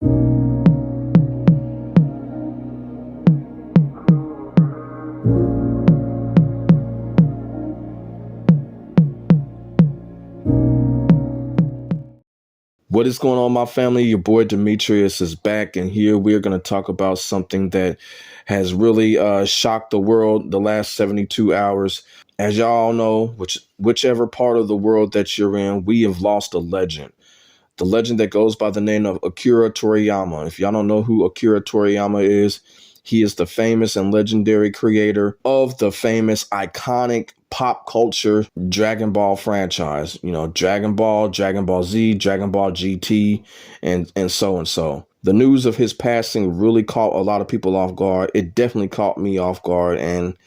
What is going on, my family? Your boy Demetrius is back, and here we're going to talk about something that has really shocked the world the last 72 hours. As y'all know, whichever part of the world that you're in, we have lost a legend. The legend that goes by the name of Akira Toriyama. If y'all don't know who Akira Toriyama is, he is the famous and legendary creator of the famous iconic pop culture Dragon Ball franchise. You know, Dragon Ball, Dragon Ball Z, Dragon Ball GT, and so and so. The news of his passing really caught a lot of people off guard. It definitely caught me off guard, and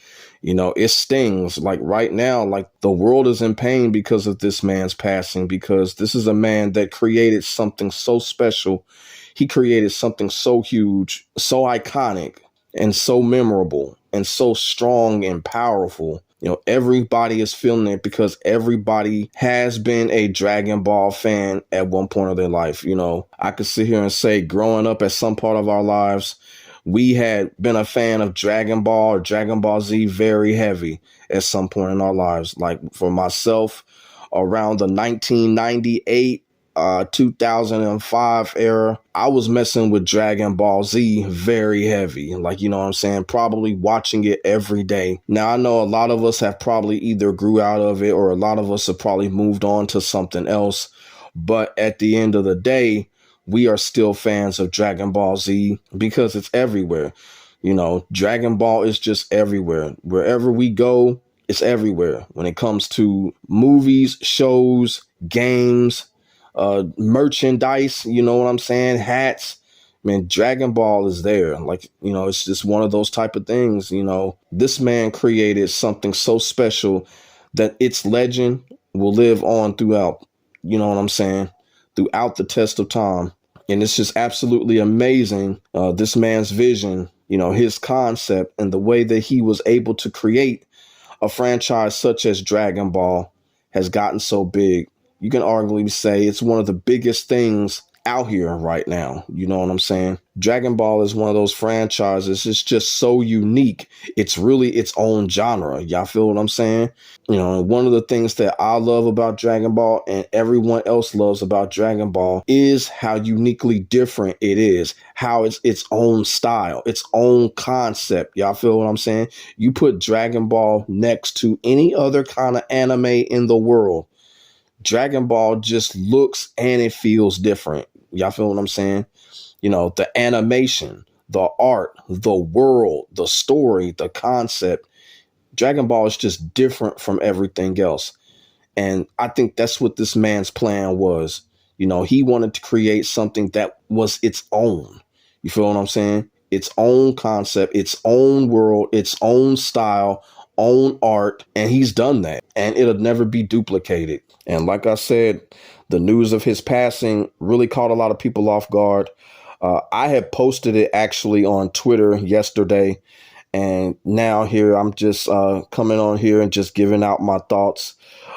you know, it stings. Like right now, like the world is in pain because of this man's passing, because this is a man that created something so special. He created something so huge, so iconic, and so memorable, and so strong and powerful. You know, everybody is feeling it because everybody has been a Dragon Ball fan at one point of their life. You know, I could sit here and say growing up at some part of our lives, we had been a fan of Dragon Ball or Dragon Ball Z very heavy at some point in our lives. Like for myself, around the 1998, 2005 era, I was messing with Dragon Ball Z very heavy. Like, you know what I'm saying? Probably watching it every day. Now, I know a lot of us have probably either grew out of it or a lot of us have probably moved on to something else. But at the end of the day, we are still fans of Dragon Ball Z because it's everywhere. You know, Dragon Ball is just everywhere. Wherever we go, it's everywhere. When it comes to movies, shows, games, merchandise, you know what I'm saying? Hats. Man, Dragon Ball is there. Like, you know, it's just one of those type of things. You know, this man created something so special that its legend will live on throughout, you know what I'm saying? Throughout the test of time. And it's just absolutely amazing, this man's vision, you know, his concept and the way that he was able to create a franchise such as Dragon Ball has gotten so big. You can arguably say it's one of the biggest things out here right now. You know what I'm saying? Dragon Ball is one of those franchises. It's just so unique. It's really its own genre. Y'all feel what I'm saying? You know, one of the things that I love about Dragon Ball and everyone else loves about Dragon Ball is how uniquely different it is, how it's its own style, its own concept. Y'all feel what I'm saying? You put Dragon Ball next to any other kind of anime in the world, Dragon Ball just looks and it feels different. Y'all feel what I'm saying? You know, the animation, the art, the world, the story, the concept. Dragon Ball is just different from everything else. And I think that's what this man's plan was. You know, he wanted to create something that was its own. You feel what I'm saying? Its own concept, its own world, its own style, own art. And he's done that. And it'll never be duplicated. And like I said, the news of his passing really caught a lot of people off guard. I had posted it actually on Twitter yesterday. And now here I'm just coming on here and just giving out my thoughts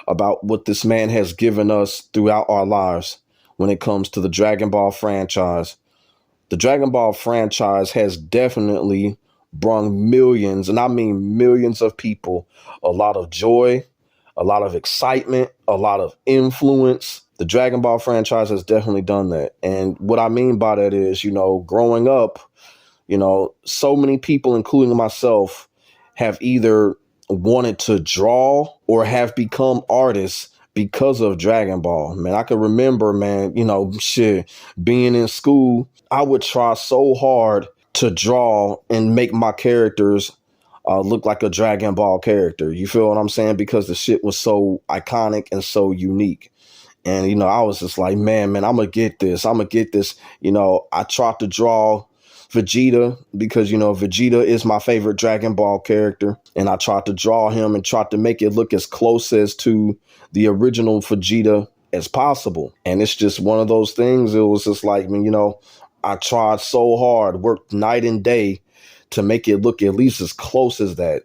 about what this man has given us throughout our lives when it comes to the Dragon Ball franchise. The Dragon Ball franchise has definitely brought millions, and I mean millions of people, a lot of joy, a lot of excitement, a lot of influence. The Dragon Ball franchise has definitely done that. And what I mean by that is, you know, growing up, you know, so many people, including myself, have either wanted to draw or have become artists because of Dragon Ball. Man, I can remember, man, you know, shit, being in school, I would try so hard to draw and make my characters look like a Dragon Ball character. You feel what I'm saying? Because the shit was so iconic and so unique. And, you know, I was just like, man, I'm going to get this. I'm going to get this. You know, I tried to draw Vegeta because, you know, Vegeta is my favorite Dragon Ball character. And I tried to draw him and tried to make it look as close as to the original Vegeta as possible. And it's just one of those things. It was just like, you know, I tried so hard, worked night and day to make it look at least as close as that.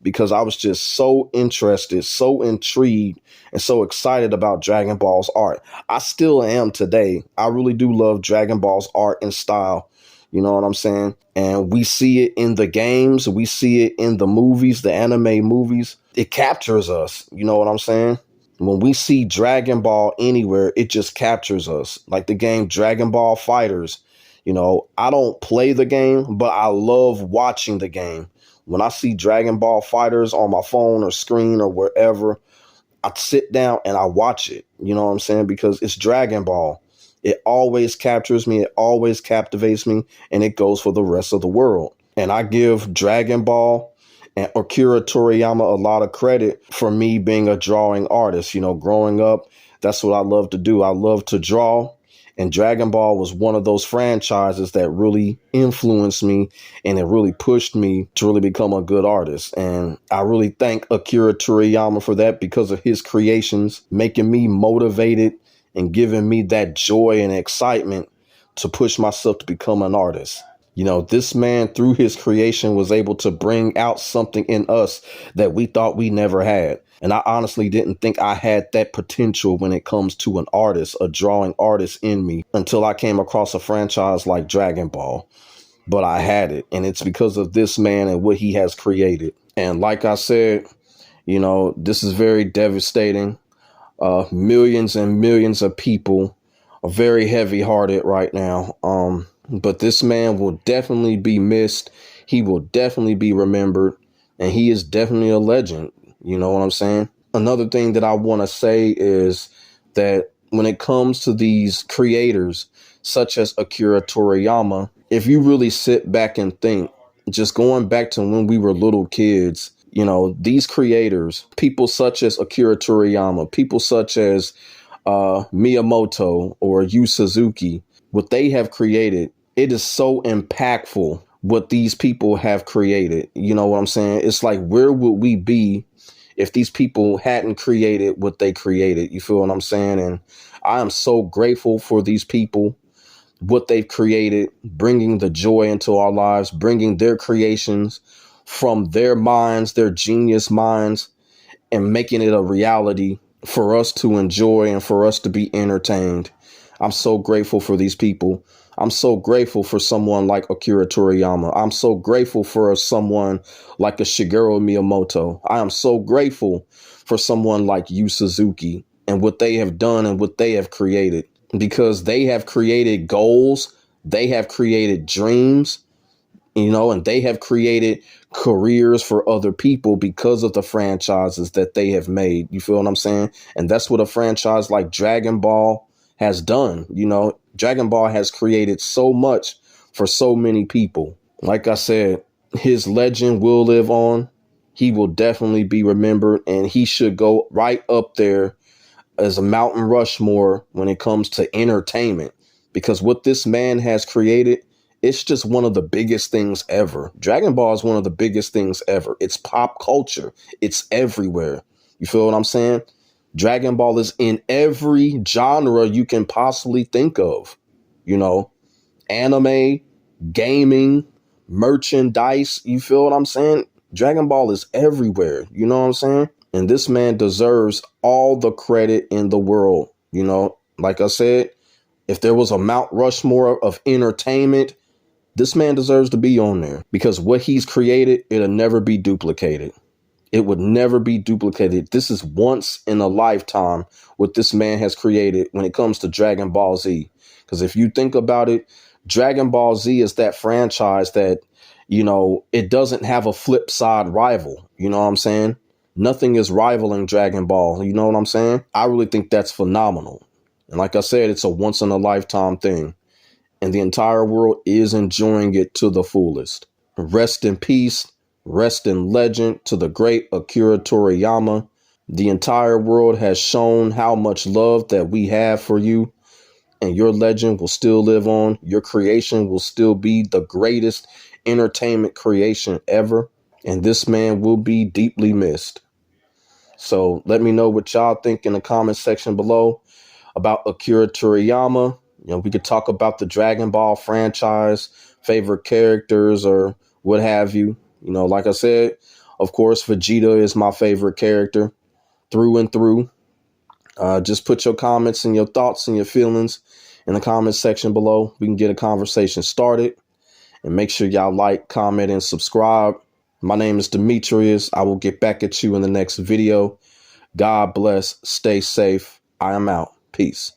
because I was just so interested, so intrigued, and so excited about Dragon Ball's art. I still am today. I really do love Dragon Ball's art and style. You know what I'm saying? And we see it in the games. We see it in the movies, the anime movies. It captures us. You know what I'm saying? When we see Dragon Ball anywhere, it just captures us. Like the game Dragon Ball Fighters. You know, I don't play the game, but I love watching the game. When I see Dragon Ball Fighters on my phone or screen or wherever, I sit down and I watch it. You know what I'm saying? Because it's Dragon Ball. It always captures me. It always captivates me. And it goes for the rest of the world. And I give Dragon Ball and Akira Toriyama a lot of credit for me being a drawing artist. You know, growing up, that's what I love to do. I love to draw. And Dragon Ball was one of those franchises that really influenced me, and it really pushed me to really become a good artist. And I really thank Akira Toriyama for that, because of his creations, making me motivated and giving me that joy and excitement to push myself to become an artist. You know, this man, through his creation, was able to bring out something in us that we thought we never had. And I honestly didn't think I had that potential when it comes to an artist, a drawing artist in me, until I came across a franchise like Dragon Ball. But I had it, and it's because of this man and what he has created. And like I said, you know, this is very devastating. Millions and millions of people are very heavy-hearted right now. But this man will definitely be missed. He will definitely be remembered. And he is definitely a legend. You know what I'm saying? Another thing that I want to say is that when it comes to these creators, such as Akira Toriyama, if you really sit back and think, just going back to when we were little kids, you know, these creators, people such as Akira Toriyama, people such as Miyamoto or Yu Suzuki, what they have created, it is so impactful what these people have created. You know what I'm saying? It's like, where would we be if these people hadn't created what they created? You feel what I'm saying? And I am so grateful for these people, what they've created, bringing the joy into our lives, bringing their creations from their minds, their genius minds, and making it a reality for us to enjoy and for us to be entertained. I'm so grateful for these people. I'm so grateful for someone like Akira Toriyama. I'm so grateful for someone like a Shigeru Miyamoto. I am so grateful for someone like Yu Suzuki and what they have done and what they have created, because they have created goals. They have created dreams, you know, and they have created careers for other people because of the franchises that they have made. You feel what I'm saying? And that's what a franchise like Dragon Ball has done. You know, Dragon Ball has created so much for so many people. Like I said, his legend will live on. He will definitely be remembered, and he should go right up there as a Mountain Rushmore when it comes to entertainment, because what this man has created, it's just one of the biggest things ever. Dragon Ball is one of the biggest things ever. It's pop culture. It's everywhere. You feel what I'm saying? Dragon Ball is in every genre you can possibly think of. You know, anime, gaming, merchandise. You feel what I'm saying? Dragon Ball is everywhere. You know what I'm saying? And this man deserves all the credit in the world. You know, like I said, if there was a Mount Rushmore of entertainment, this man deserves to be on there, because what he's created, it'll never be duplicated. It would never be duplicated. This is once in a lifetime what this man has created when it comes to Dragon Ball Z. Because if you think about it, Dragon Ball Z is that franchise that, you know, it doesn't have a flip side rival. You know what I'm saying? Nothing is rivaling Dragon Ball. You know what I'm saying? I really think that's phenomenal. And like I said, it's a once in a lifetime thing. And the entire world is enjoying it to the fullest. Rest in peace. Rest in legend to the great Akira Toriyama. The entire world has shown how much love that we have for you, and your legend will still live on. Your creation will still be the greatest entertainment creation ever, and this man will be deeply missed. So let me know what y'all think in the comment section below about Akira Toriyama. You know, we could talk about the Dragon Ball franchise, favorite characters, or what have you. You know, like I said, Of course, Vegeta is my favorite character through and through. Just put your comments and your thoughts and your feelings in the comment section below. We can get a conversation started. And make sure y'all like, comment, and subscribe. My name is Demetrius. I will get back at you in the next video. God bless. Stay safe. I am out. Peace.